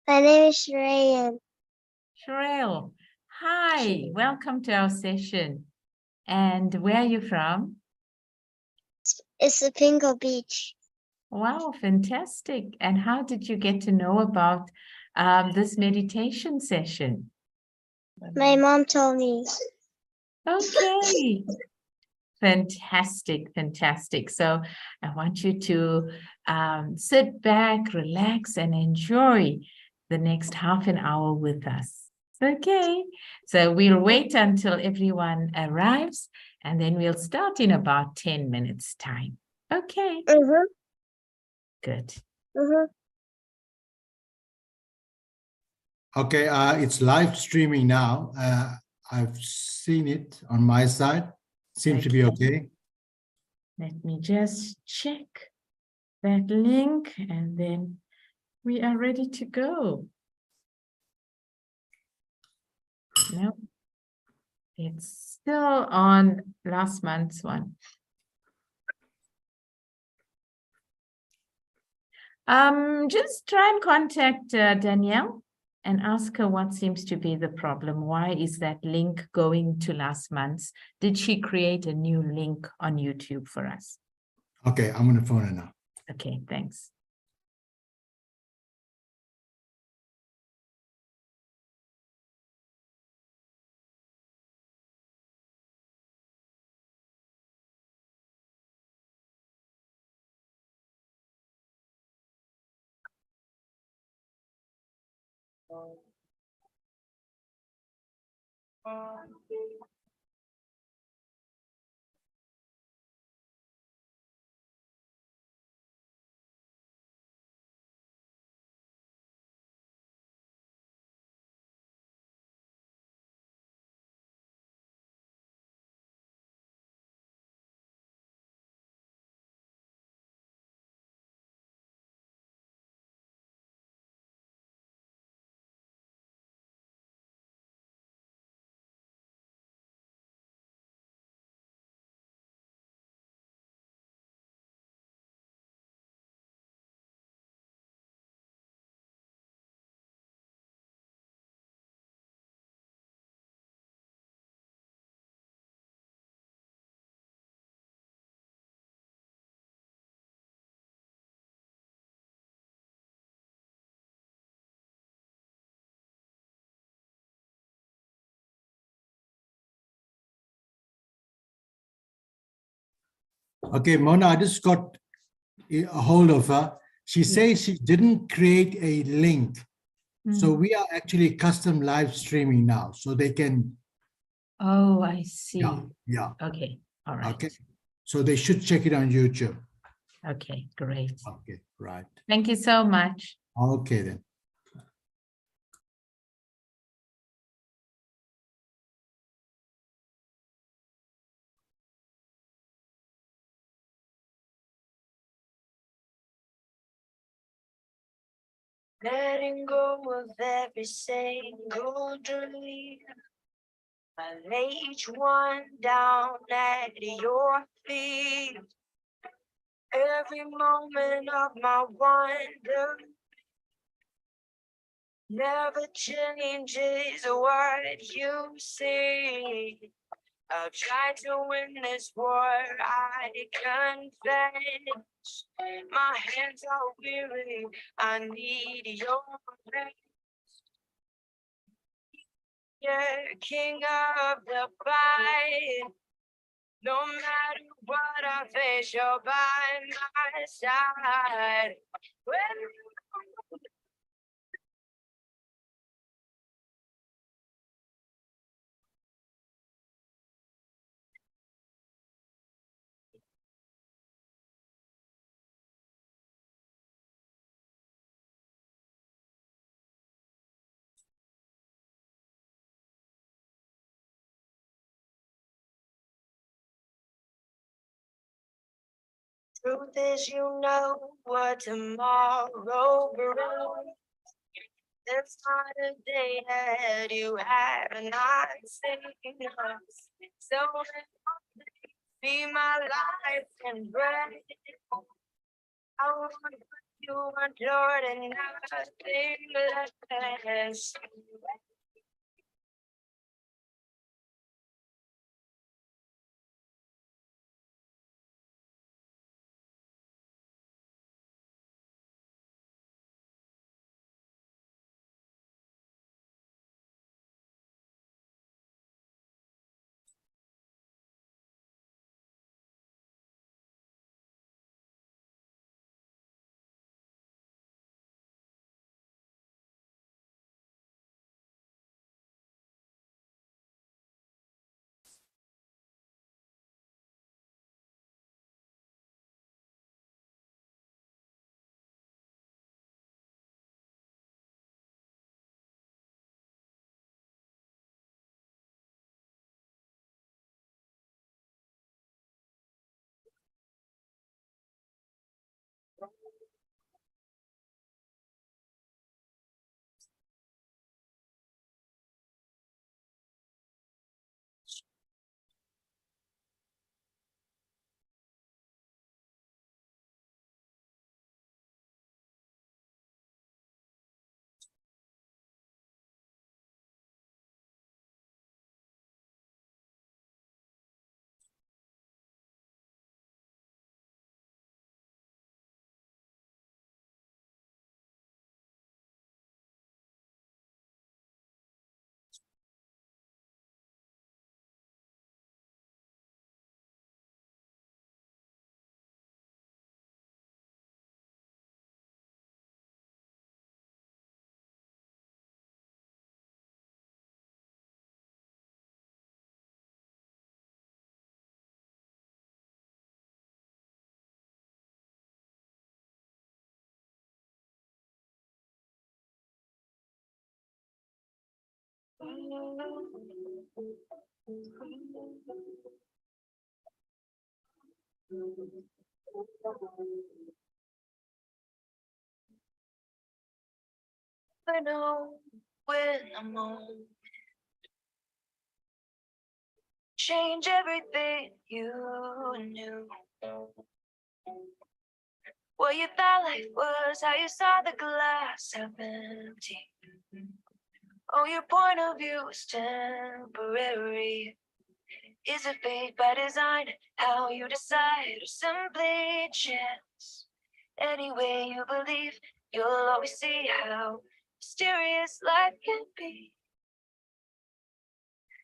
My name is Shreyan. Sherelle, hi, welcome to our session. And where are you from? It's the Pingo Beach. Wow, fantastic. And how did you get to know about this meditation session? My mom told me. Okay, fantastic, fantastic. So I want you to sit back, relax, and enjoy the next half an hour with us. Okay, so we'll wait until everyone arrives and then we'll start in about 10 minutes time. Okay, good. Okay, it's live streaming now. I've seen it on my side. Seems to be okay. Let me just check that link and then we are ready to go. No, it's still on last month's one. Just try and contact Danielle and ask her what seems to be the problem. Why is that link going to last month's? Did she create a new link on YouTube for us? Okay, I'm going to phone her now. Okay, thanks. Okay, Mona, I just got a hold of her. She says she didn't create a link. So we are actually custom live streaming now. So they can, Oh, I see. yeah. Okay, all right. Okay. So they should check it on YouTube. Okay, great. Okay, right. Thank you so much. Okay then. Letting go of every single dream. I lay each one down at your feet. Every moment of my wonder never changes what you see. I've tried to win this war, I confess. My hands are weary, I need your grace. You're king of the fight. No matter what I face, you're by my side. Truth is, you know what tomorrow brings. It's not a day that you have not seen us. So be my life and breath. I want You want Lord and nothing less. I know when I'm on. Change everything you knew. What you thought life was, how you saw the glass half empty. Oh, your point of view is temporary. Is it fate by design? How you decide, or simply chance? Any way you believe, you'll always see how mysterious life can be.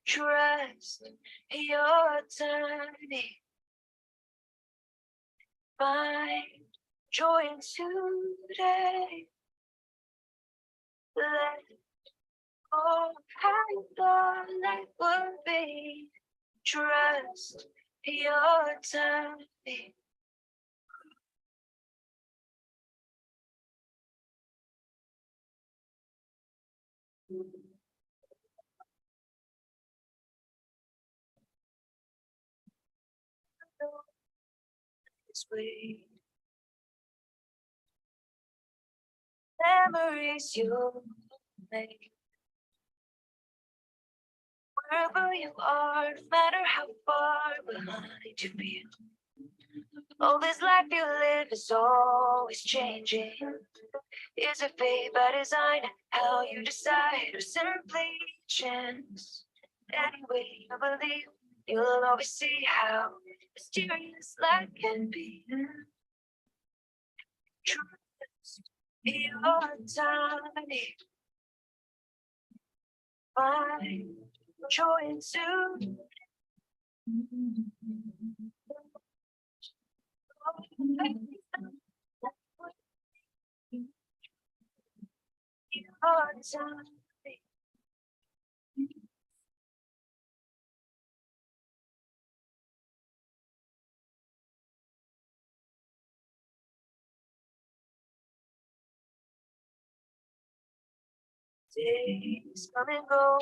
Trust your timing. Find joy in today. Let go of how you thought life would be. Trust your timing. This way. Memories you make. Wherever you are, no matter how far behind you've been. Oh, this life you live is always changing. Is it fate by design? How you decide, or simply chance? Any way you believe, you'll always see how mysterious life can be. Trust your timing. Find joy in soon. Your timing. Days come and go,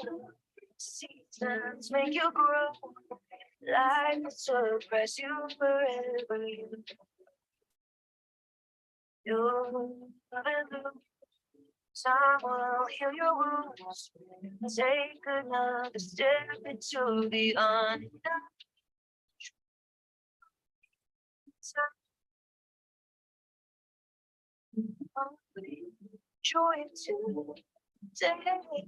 seasons make you grow. Life will surprise you forever. You'll love and lose. Time will heal your wounds. Take another step into the unknown. Joy today.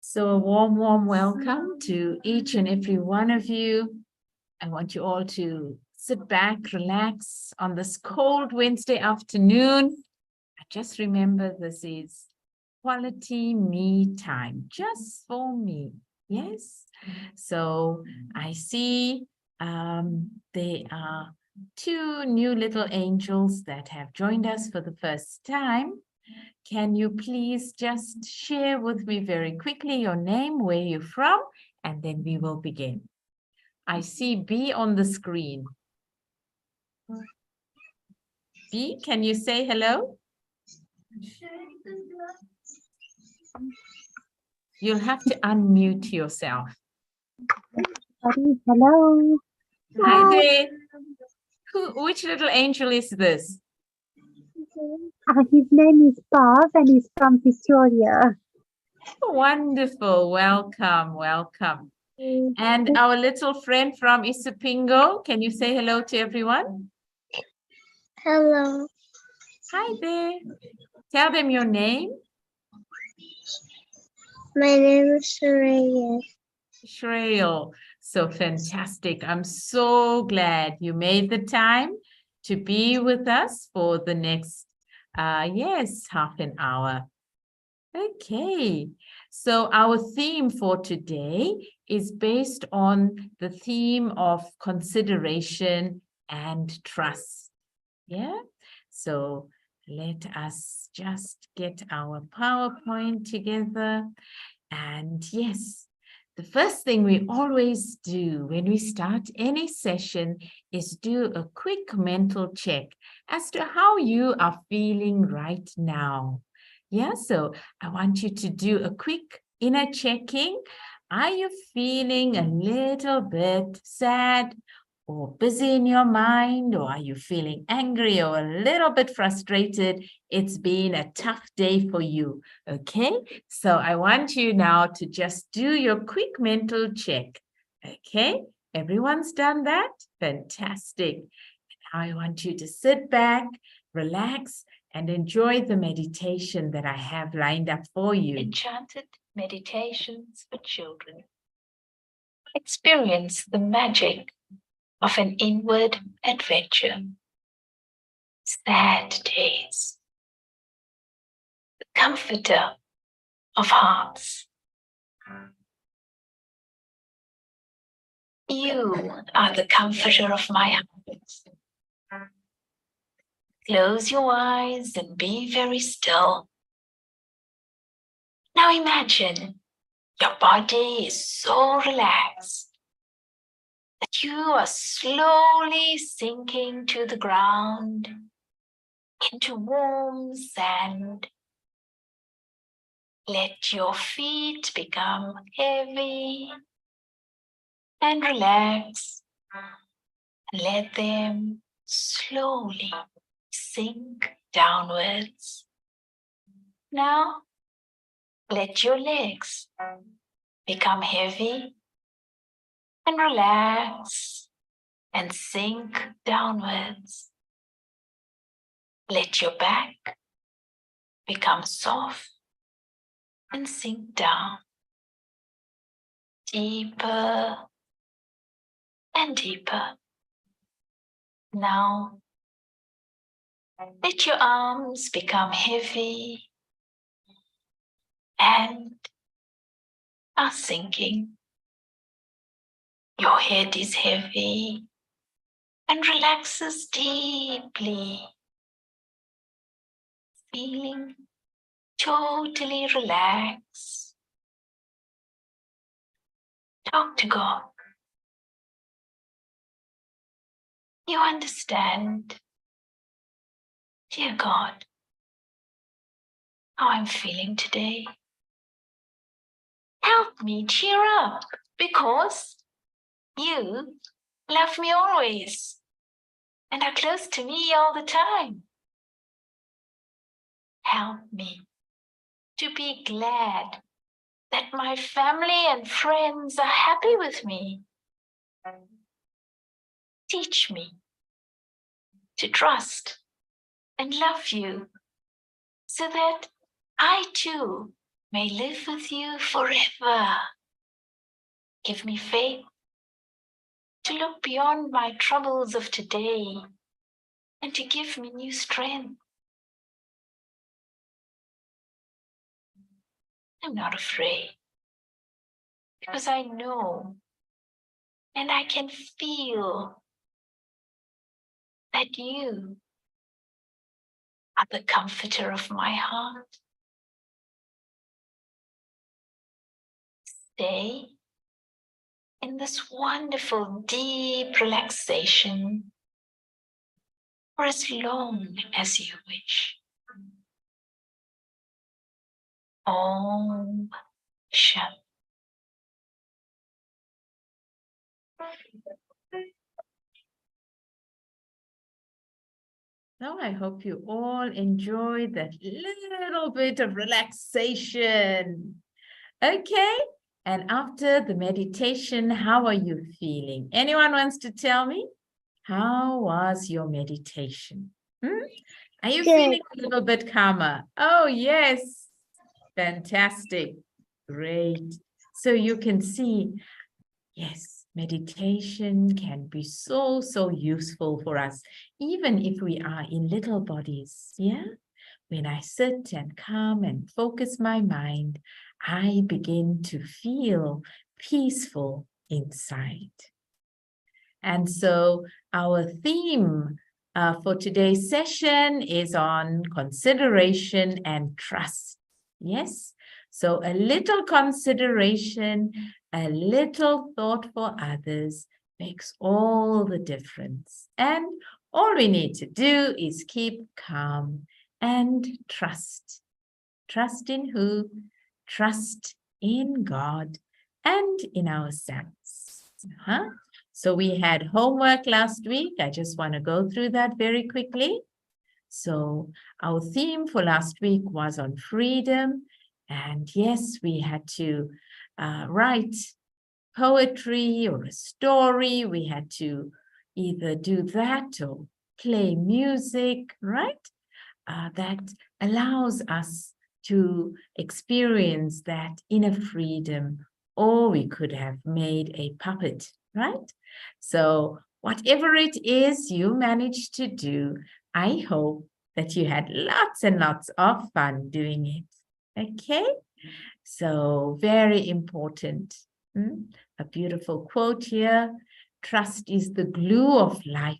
So a warm, warm welcome to each and every one of you. I want you all to sit back, relax on this cold Wednesday afternoon. Just remember, this is quality me time, just for me. Yes. So I see there are two new little angels that have joined us for the first time. Can you please just share with me very quickly your name, where you're from, and then we will begin. I see B on the screen. B, can you say hello? You'll have to unmute yourself. Hello. Hi there. Which little angel is this? His name is Bob and he's from Victoria. Wonderful. Welcome, welcome. And our little friend from Isipingo, can you say hello to everyone? Hello. Hi there. Tell them your name. My name is Shreya. Shreyal. So fantastic. I'm so glad you made the time to be with us for the next, half an hour. Okay. So our theme for today is based on the theme of consideration and trust. Yeah. So let us just get our PowerPoint together. And yes, the first thing we always do when we start any session is do a quick mental check as to how you are feeling right now. Yeah, so I want you to do a quick inner checking. Are you feeling a little bit sad or busy in your mind, or are you feeling angry or a little bit frustrated? It's been a tough day for you. Okay, so I want you now to just do your quick mental check. Okay, everyone's done that? Fantastic. Now I want you to sit back, relax, and enjoy the meditation that I have lined up for you. Enchanted meditations for children. Experience the magic of an inward adventure. Sad days. The comforter of hearts. You are the comforter of my heart. Close your eyes and be very still. Now imagine your body is so relaxed that you are slowly sinking to the ground into warm sand. Let your feet become heavy and relax. Let them slowly sink downwards. Now, let your legs become heavy and relax and sink downwards. Let your back become soft and sink down. Deeper and deeper. Now, let your arms become heavy and are sinking. Your head is heavy and relaxes deeply, feeling totally relaxed. Talk to God. You understand, dear God, how I'm feeling today. Help me cheer up, because you love me always and are close to me all the time. Help me to be glad that my family and friends are happy with me. Teach me to trust and love you, so that I too may live with you forever. Give me faith to look beyond my troubles of today and to give me new strength. I'm not afraid, because I know and I can feel that you are the comforter of my heart. Stay in this wonderful deep relaxation for as long as you wish. Om Shanti. So I hope you all enjoyed that little bit of relaxation. Okay, and after the meditation, how are you feeling? Anyone wants to tell me? How was your meditation? Are you Good. feeling a little bit calmer? Oh, yes. Fantastic. Great. So you can see, yes, meditation can be so, so useful for us, even if we are in little bodies. Yeah. When I sit and calm and focus my mind, I begin to feel peaceful inside. And so our theme for today's session is on consideration and trust. Yes, so a little consideration, a little thought for others makes all the difference. And all we need to do is keep calm and trust. Trust in who? Trust in God and in ourselves. So we had homework last week. I just want to go through that very quickly. So our theme for last week was on freedom. And yes, we had to write poetry or a story. We had to either do that or play music, right? That allows us to experience that inner freedom, or we could have made a puppet, right? So whatever it is you managed to do, I hope that you had lots and lots of fun doing it. Okay, so very important. A beautiful quote here: trust is the glue of life.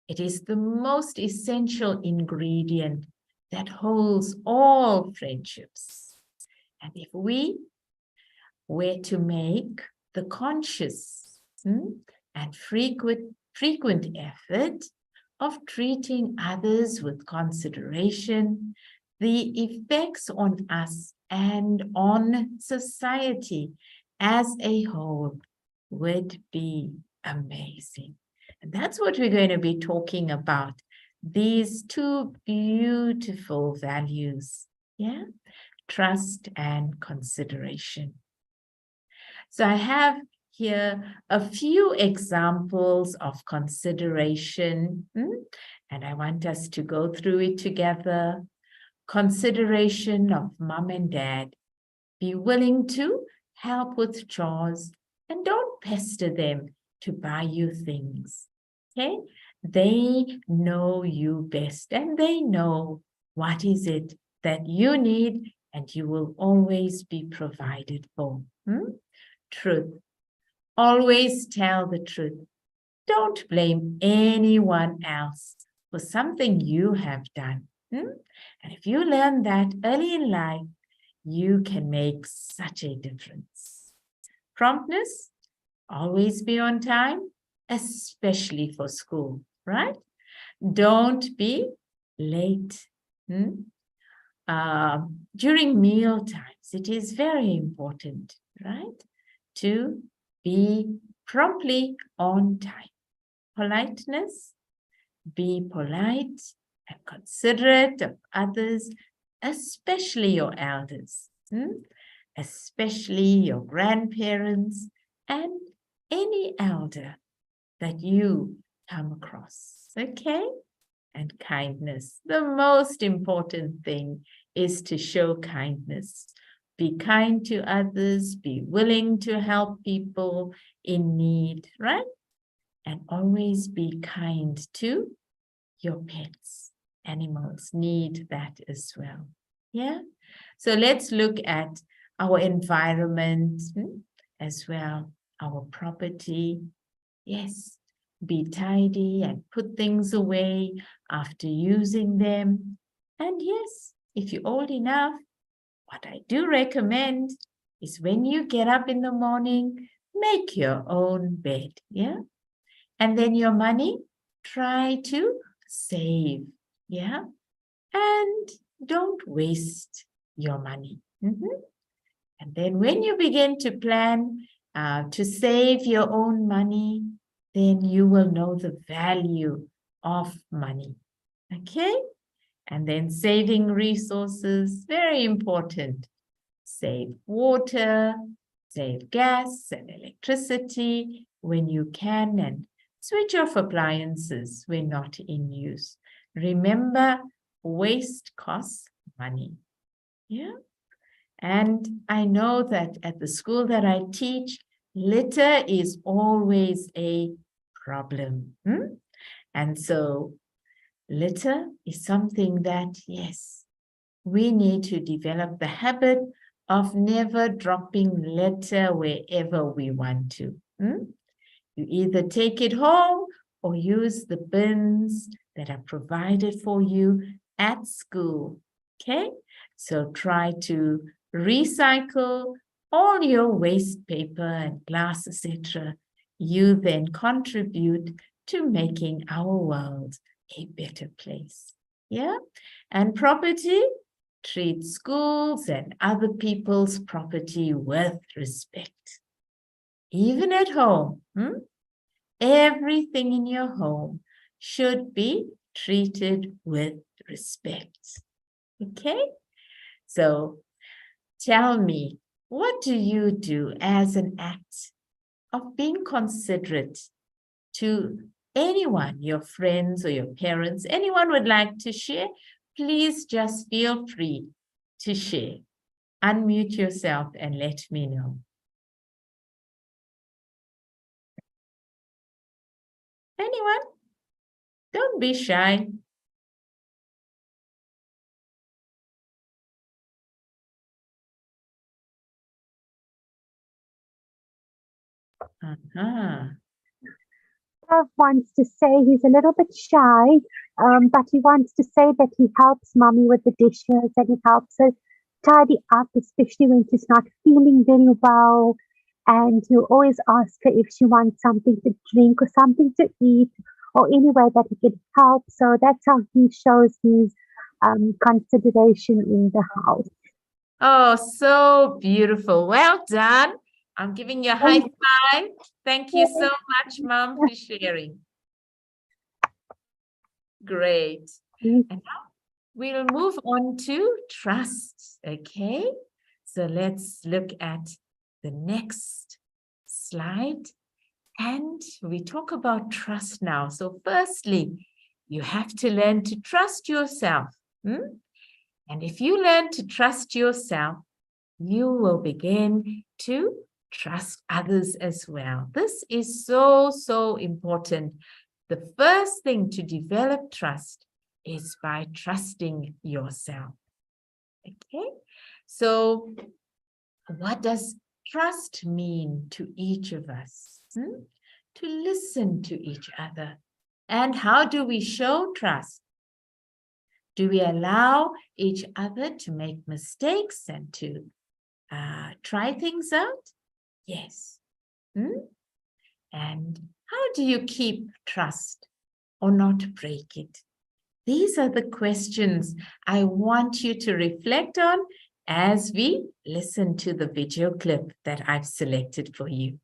It is the most essential ingredient that holds all friendships. And if we were to make the conscious and frequent effort of treating others with consideration, the effects on us and on society as a whole would be amazing. And that's what we're going to be talking about. These two beautiful values, yeah, trust and consideration. So I have here a few examples of consideration, and I want us to go through it together. Consideration of mom and dad. Be willing to help with chores and don't pester them to buy you things. Okay, they know you best and they know what is it that you need, and you will always be provided for. Truth. Always tell the truth. Don't blame anyone else for something you have done. And if you learn that early in life, you can make such a difference. Promptness. Always be on time, especially for school. right? Don't be late. During meal times, it is very important, right? To be promptly on time. Politeness, be polite and considerate of others, especially your elders, especially your grandparents and any elder that you come across, okay? And kindness. The most important thing is to show kindness. Be kind to others, be willing to help people in need, right? And always be kind to your pets. Animals need that as well. Yeah. So let's look at our environment as well, our property. Yes. Be tidy and put things away after using them. And yes, if you're old enough, what I do recommend is when you get up in the morning, make your own bed. Yeah. And then your money, try to save, yeah? And don't waste your money. And then when you begin to plan to save your own money, then you will know the value of money, okay? And then saving resources, very important. Save water, save gas and electricity when you can, and switch off appliances when not in use. Remember, waste costs money. Yeah. And I know that at the school that I teach, litter is always a problem. And so litter is something that, yes, we need to develop the habit of never dropping litter wherever we want to. You either take it home or use the bins that are provided for you at school, okay? So try to recycle all your waste paper and glass, etc. You then contribute to making our world a better place, yeah? And property, treat schools and other people's property with respect. Even at home, everything in your home should be treated with respect. Okay? So tell me, what do you do as an act of being considerate to anyone, your friends or your parents? Anyone would like to share? Please just feel free to share. Unmute yourself and let me know. Anyone? Don't be shy. Rav wants to say he's a little bit shy, but he wants to say that he helps mommy with the dishes and he helps her tidy up, especially when she's not feeling very well. And he'll always ask her if she wants something to drink or something to eat or any way that he can help. So that's how he shows his consideration in the house. Oh, so beautiful. Well done. I'm giving you a high five. Thank you so much, Mom, for sharing. Great. And now we'll move on to trust, okay? So let's look at the next slide. And we talk about trust now. So firstly, you have to learn to trust yourself. And if you learn to trust yourself, you will begin to trust others as well. This is so, so important. The first thing to develop trust is by trusting yourself. Okay? So what does trust mean to each of us? To listen to each other. And how do we show trust? Do we allow each other to make mistakes and to try things out? Yes. And how do you keep trust? or not break it? These are the questions I want you to reflect on as we listen to the video clip that I've selected for you.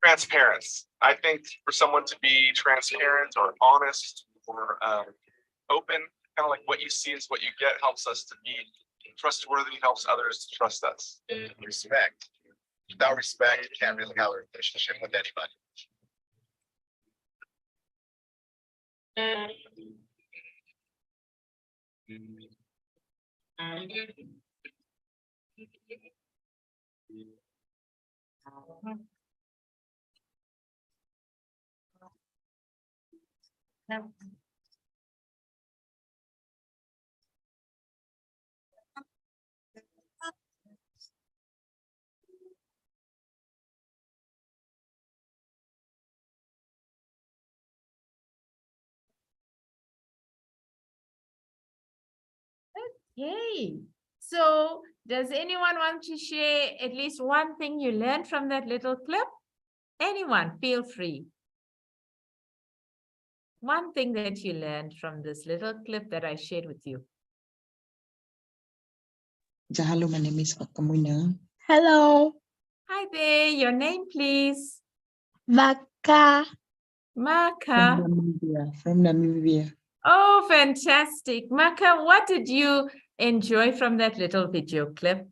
Transparency. I think for someone to be transparent or honest or open, kind of like what you see is what you get, helps us to be trustworthy, helps others to trust us. Respect. Without respect, you can't really have a relationship with anybody. Yay! So does anyone want to share at least one thing you learned from that little clip? Anyone, feel free. One thing that you learned from this little clip that I shared with you. Hello, my name is Kamuina. Hello. Hi there, your name please. Maka. Maka. From Namibia. Oh, fantastic. Maka, what did you enjoy from that little video clip?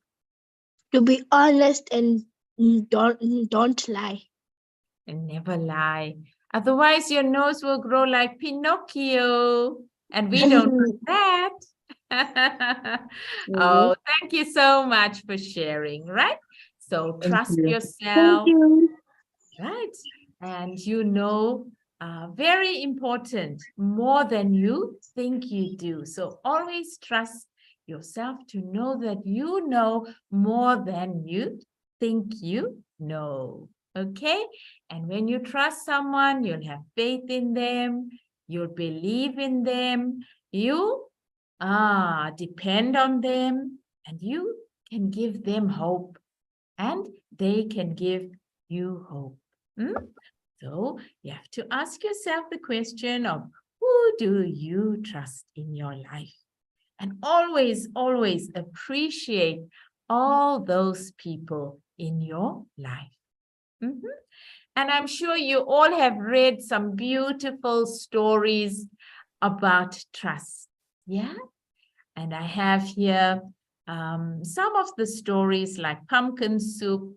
To be honest and don't lie. And never lie. Otherwise, your nose will grow like Pinocchio. And we don't want that. Oh, thank you so much for sharing, right? So trust you. yourself. Thank you. Right. And very important, more than you think you do. So always trust yourself to know that you know more than you think you know. Okay? And when you trust someone, you'll have faith in them, you'll believe in them, you depend on them, and you can give them hope, and they can give you hope. So you have to ask yourself the question of who do you trust in your life? And always, always appreciate all those people in your life. And I'm sure you all have read some beautiful stories about trust. Yeah. And I have here some of the stories like Pumpkin Soup,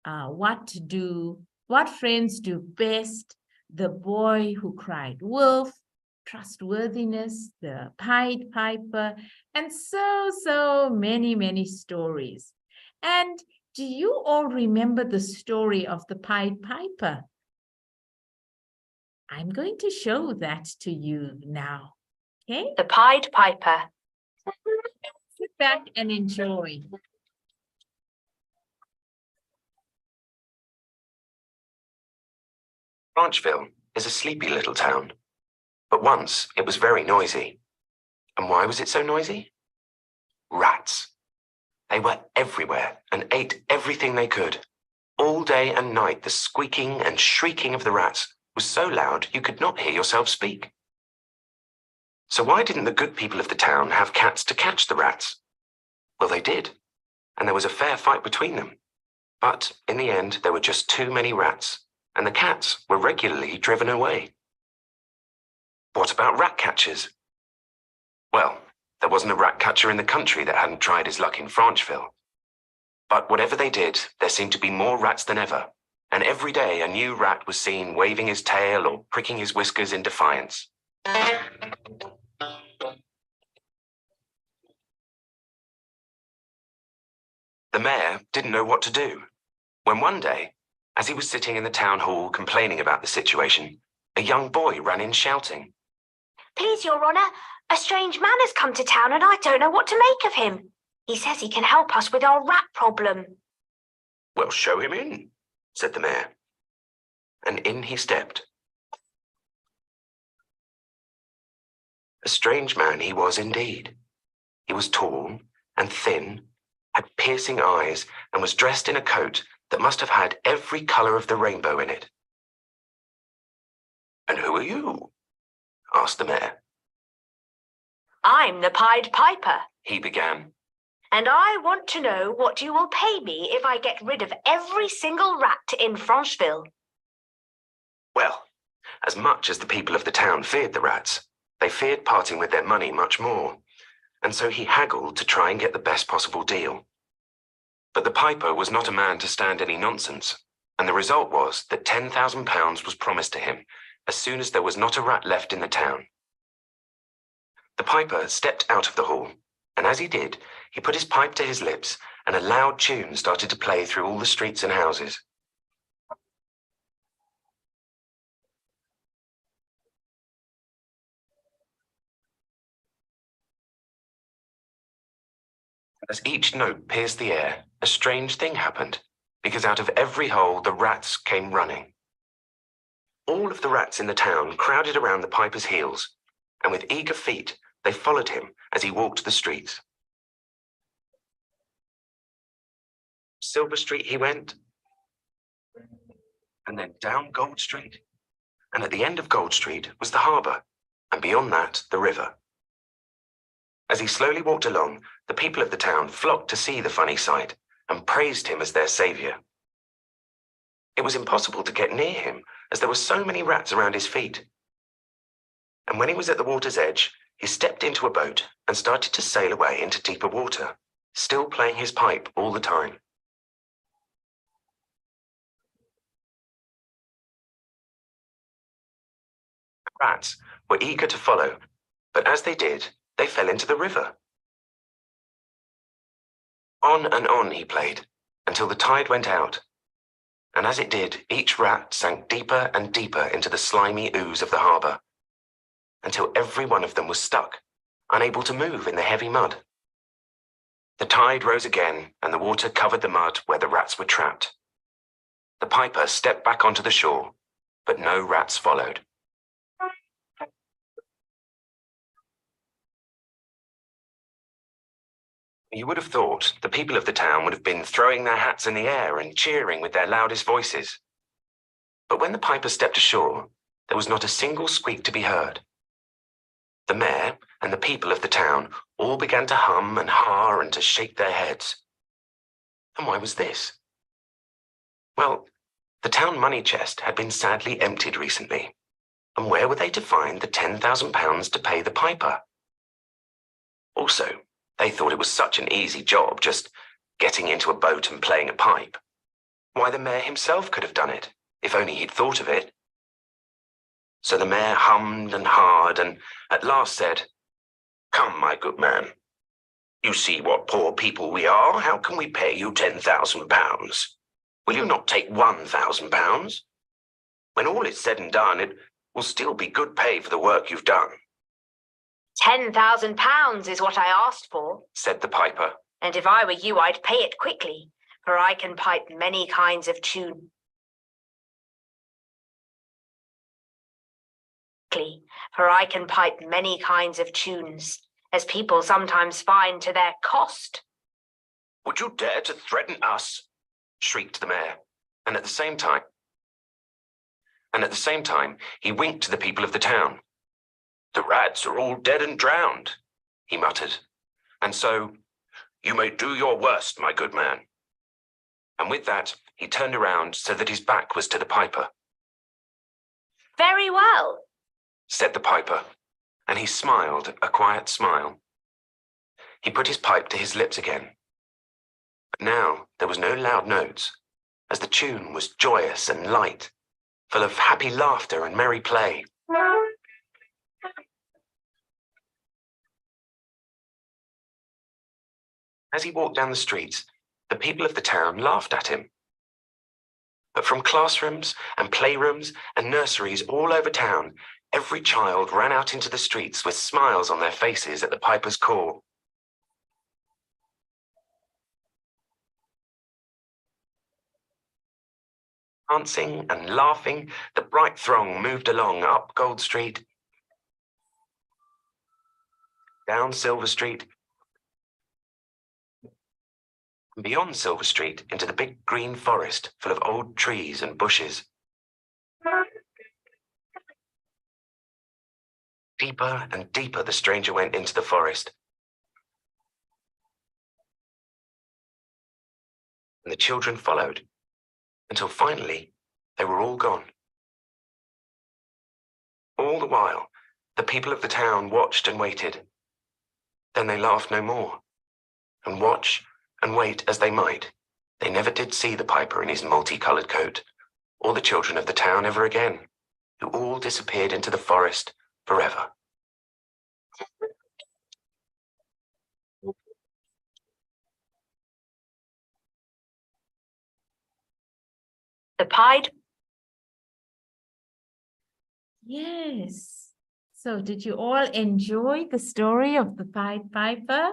What Friends Do Best, The Boy Who Cried Wolf, Trustworthiness, The Pied Piper, and so many, many stories. And do you all remember the story of the Pied Piper? I'm going to show that to you now. Okay? The Pied Piper. Sit back and enjoy. Branchville is a sleepy little town, but once it was very noisy. And why was it so noisy? Rats. They were everywhere and ate everything they could. All day and night, the squeaking and shrieking of the rats was so loud you could not hear yourself speak. So why didn't the good people of the town have cats to catch the rats? Well, they did, and there was a fair fight between them. But in the end, there were just too many rats, and the cats were regularly driven away. What about rat catchers? Well, there wasn't a rat catcher in the country that hadn't tried his luck in Branchville. But whatever they did, there seemed to be more rats than ever, and every day a new rat was seen waving his tail or pricking his whiskers in defiance. The mayor didn't know what to do, when one day, as he was sitting in the town hall complaining about the situation, a young boy ran in shouting, Please, Your Honour, a strange man has come to town and I don't know what to make of him. He says he can help us with our rat problem. Well, show him in, said the mayor. And in he stepped. A strange man he was indeed. He was tall and thin, had piercing eyes, and was dressed in a coat that must have had every colour of the rainbow in it. And who are you? Asked the mayor. I'm the Pied Piper, He began. and I want to know what you will pay me if I get rid of every single rat in Francheville. Well, as much as the people of the town feared the rats, they feared parting with their money much more, and so he haggled to try and get the best possible deal. But the piper was not a man to stand any nonsense, and the result was that £10,000 was promised to him as soon as there was not a rat left in the town. The piper stepped out of the hall, and as he did, he put his pipe to his lips, and a loud tune started to play through all the streets and houses. As each note pierced the air, a strange thing happened, because out of every hole the rats came running. All of the rats in the town crowded around the piper's heels, and with eager feet they followed him as he walked the streets. Silver Street he went, and then down Gold Street, and at the end of Gold Street was the harbour, and beyond that the river. As he slowly walked along, the people of the town flocked to see the funny sight and praised him as their saviour. It was impossible to get near him, as there were so many rats around his feet. And when he was at the water's edge, he stepped into a boat and started to sail away into deeper water, still playing his pipe all the time. The rats were eager to follow, but as they did, they fell into the river. On and on he played, until the tide went out, and as it did, each rat sank deeper and deeper into the slimy ooze of the harbour, until every one of them was stuck, unable to move in the heavy mud. The tide rose again, and the water covered the mud where the rats were trapped. The piper stepped back onto the shore, but no rats followed. You would have thought the people of the town would have been throwing their hats in the air and cheering with their loudest voices. But when the piper stepped ashore, there was not a single squeak to be heard. The mayor and the people of the town all began to hum and ha and to shake their heads. And why was this? Well, the town money chest had been sadly emptied recently, and where were they to find the £10,000 to pay the piper? Also, they thought it was such an easy job, just getting into a boat and playing a pipe. Why, the mayor himself could have done it, if only he'd thought of it. So the mayor hummed and ha'd and at last said, "Come, my good man. You see what poor people we are. How can we pay you £10,000? Will you not take £1,000? When all is said and done, it will still be good pay for the work you've done." £10,000 is what I asked for, said the piper. and if I were you, I'd pay it quickly, for I can pipe many kinds of tune. For I can pipe many kinds of tunes, as people sometimes find to their cost. "Would you dare to threaten us?" shrieked the mayor, and at the same time, he winked to the people of the town. "The rats are all dead and drowned," he muttered, "and so you may do your worst, my good man." And with that, he turned around so that his back was to the piper. Very well, said the piper, and he smiled a quiet smile. He put his pipe to his lips again. But now there was no loud notes, as the tune was joyous and light, full of happy laughter and merry play. As he walked down the streets, the people of the town laughed at him. But from classrooms and playrooms and nurseries all over town, every child ran out into the streets with smiles on their faces at the piper's call. Dancing and laughing, the bright throng moved along up Gold Street, down Silver Street, and beyond Silver Street into the big green forest full of old trees and bushes. Deeper and deeper the stranger went into the forest. And the children followed, until finally they were all gone. All the while, the people of the town watched and waited. Then they laughed no more, and watch and wait as they might, they never did see the piper in his multicolored coat, or the children of the town ever again, who all disappeared into the forest forever. The Pied Yes. So did you all enjoy the story of the Pied Piper?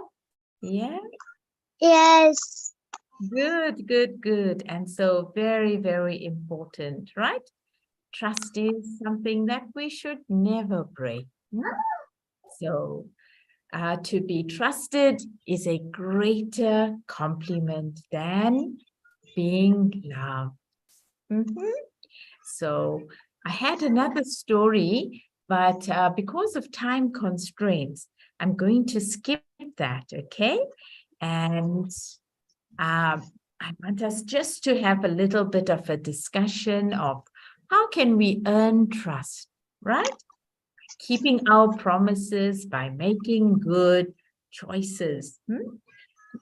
Yeah. Yes. Good, good, good. And so very, very important, right? Trust is something that we should never break. So to be trusted is a greater compliment than being loved. So I had another story, but because of time constraints, I'm going to skip that, okay? And I want us just to have a little bit of a discussion of how can we earn trust, right? Keeping our promises by making good choices.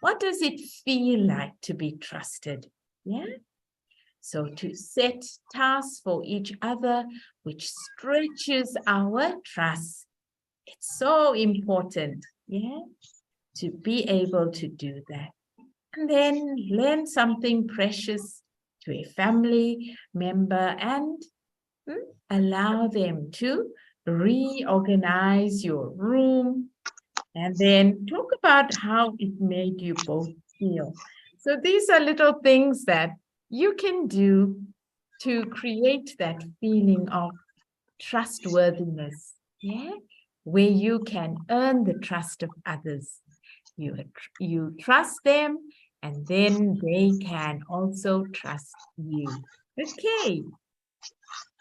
What does it feel like to be trusted? Yeah. So to set tasks for each other, which stretches our trust. It's so important, yeah, to be able to do that. And then lend something precious to a family member and allow them to reorganize your room. And then talk about how it made you both feel. So these are little things that you can do to create that feeling of trustworthiness, yeah, where you can earn the trust of others. You trust them, and then they can also trust you. Okay.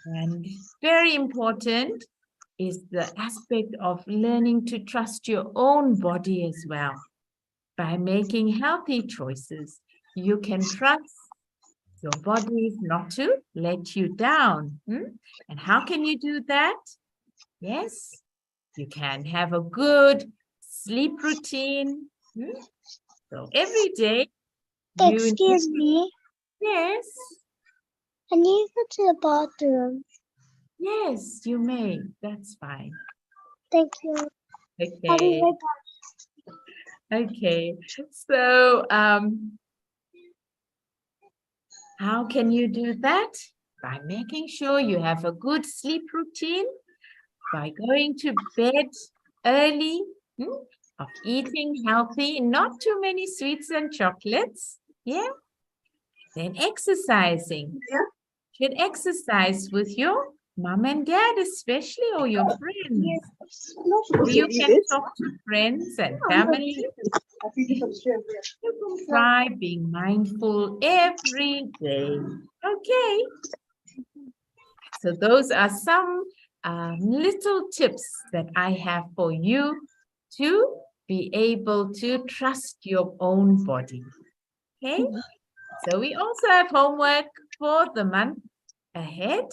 And very important is the aspect of learning to trust your own body as well. By making healthy choices, you can trust your body not to let you down. And how can you do that? Yes, you can have a good sleep routine. So every day. Excuse me. Yes. I need to go to the bathroom. Yes, you may. That's fine. Thank you. I'll be Okay. right back. Okay. So, how can you do that? By making sure you have a good sleep routine, by going to bed early, of eating healthy, not too many sweets and chocolates, yeah? Then exercising. You should exercise with your mom and dad especially, or your friends. You can talk to friends and family. Try being mindful every day. Okay. So those are some little tips that I have for you to be able to trust your own body. Okay. So we also have homework for the month ahead,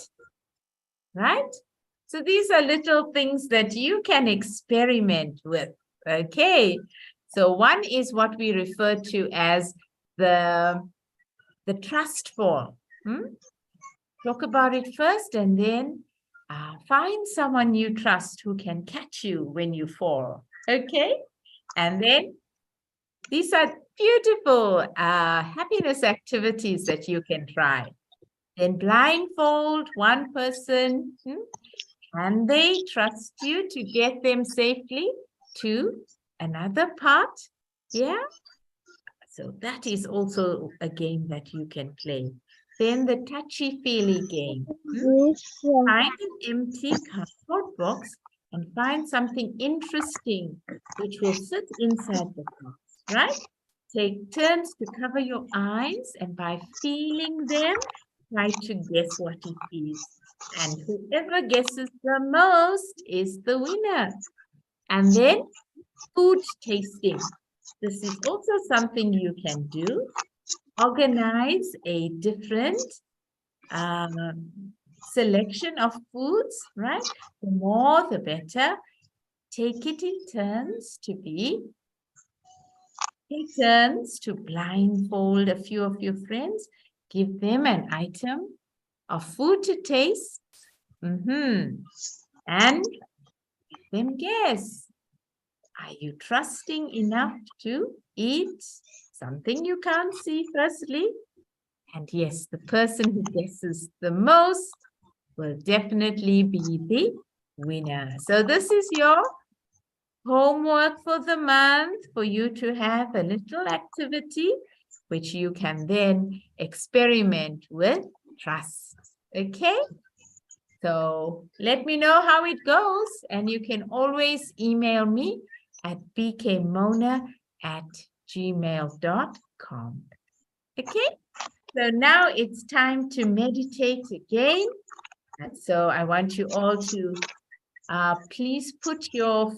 right? So these are little things that you can experiment with. Okay. So one is what we refer to as the the trust fall. Talk about it first, and then find someone you trust who can catch you when you fall. Okay? And then these are beautiful happiness activities that you can try. Then blindfold one person, and they trust you to get them safely to another part. Yeah. So that is also a game that you can play. Then the touchy-feely game. Find an empty cardboard box and find something interesting which will sit inside the box, right? Take turns to cover your eyes, and by feeling them, try to guess what it is. And whoever guesses the most is the winner. And then food tasting. This is also something you can do. Organize a different selection of foods, right? The more, the better. Take it in turns Take turns to blindfold a few of your friends. Give them an item of food to taste. And let them guess. Are you trusting enough to eat something you can't see firstly? And yes, the person who guesses the most will definitely be the winner. So this is your homework for the month, for you to have a little activity which you can then experiment with trust. Okay? So let me know how it goes, and you can always email me at bkmona@gmail.com. Okay? So now it's time to meditate again. And so I want you all to please put your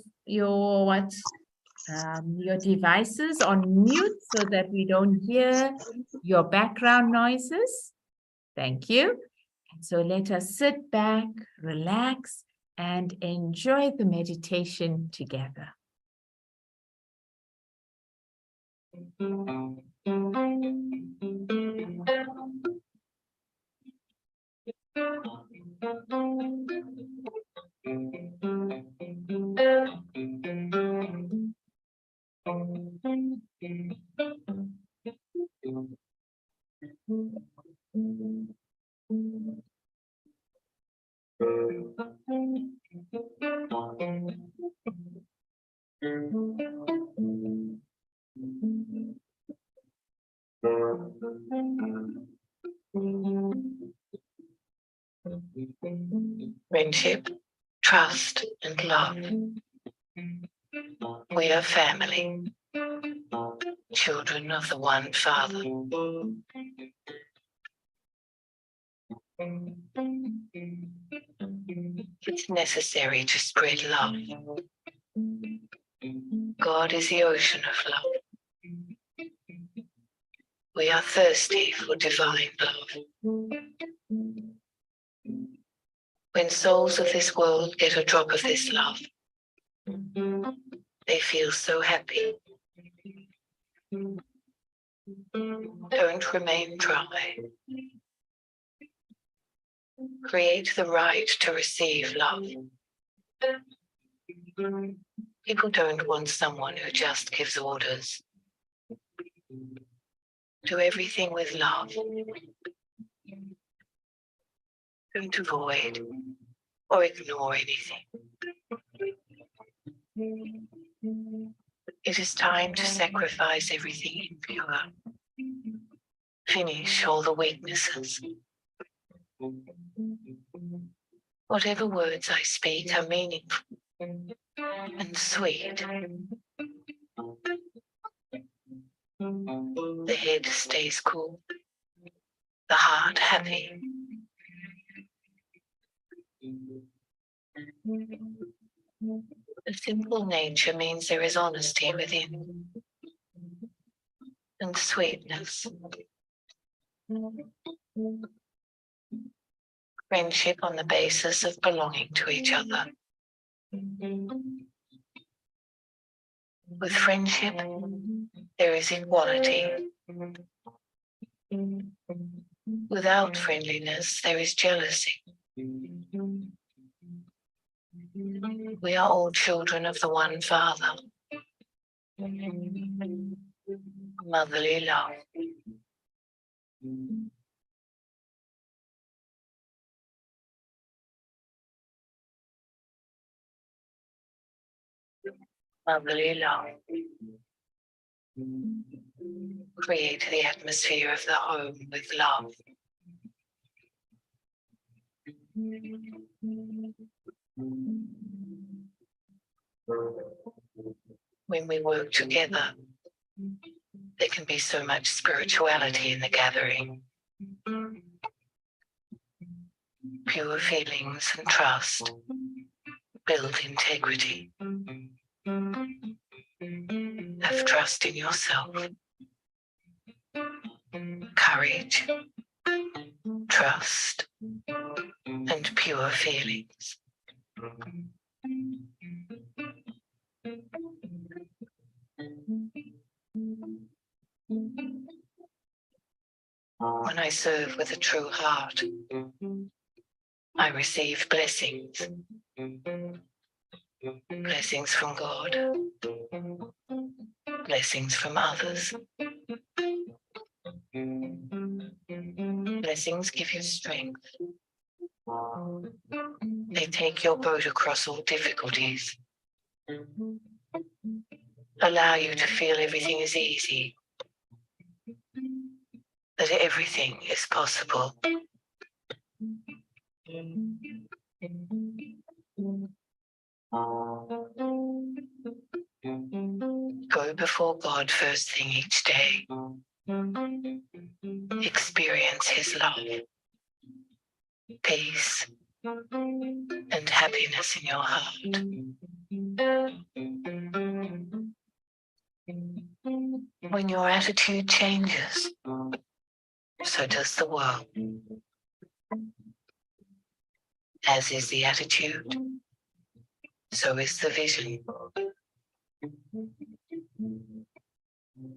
devices on mute so that we don't hear your background noises. Thank you. And so let us sit back, relax, and enjoy the meditation together. Friendship, trust, and love. We are family, children of the one Father. It's necessary to spread love. God is the ocean of love. We are thirsty for divine love. When souls of this world get a drop of this love, they feel so happy. Don't remain dry. Create the right to receive love. People don't want someone who just gives orders. Do everything with love. Don't avoid or ignore anything. It is time to sacrifice everything impure. Finish all the weaknesses. Whatever words I speak are meaningful and sweet. The head stays cool, the heart happy. A simple nature means there is honesty within and sweetness. Friendship on the basis of belonging to each other. With friendship, there is equality. Without friendliness, there is jealousy. We are all children of the one Father. Motherly love. Motherly love. Create the atmosphere of the home with love. When we work together, there can be so much spirituality in the gathering. Pure feelings and trust build integrity. Have trust in yourself. Courage, trust, and pure feelings. When I serve with a true heart, I receive blessings. Blessings from God. Blessings from others. Blessings give you strength. They take your boat across all difficulties. Allow you to feel everything is easy. That everything is possible. Go before God first thing each day. Experience His love, peace, and happiness in your heart. When your attitude changes, so does the world. As is the attitude, so is the vision.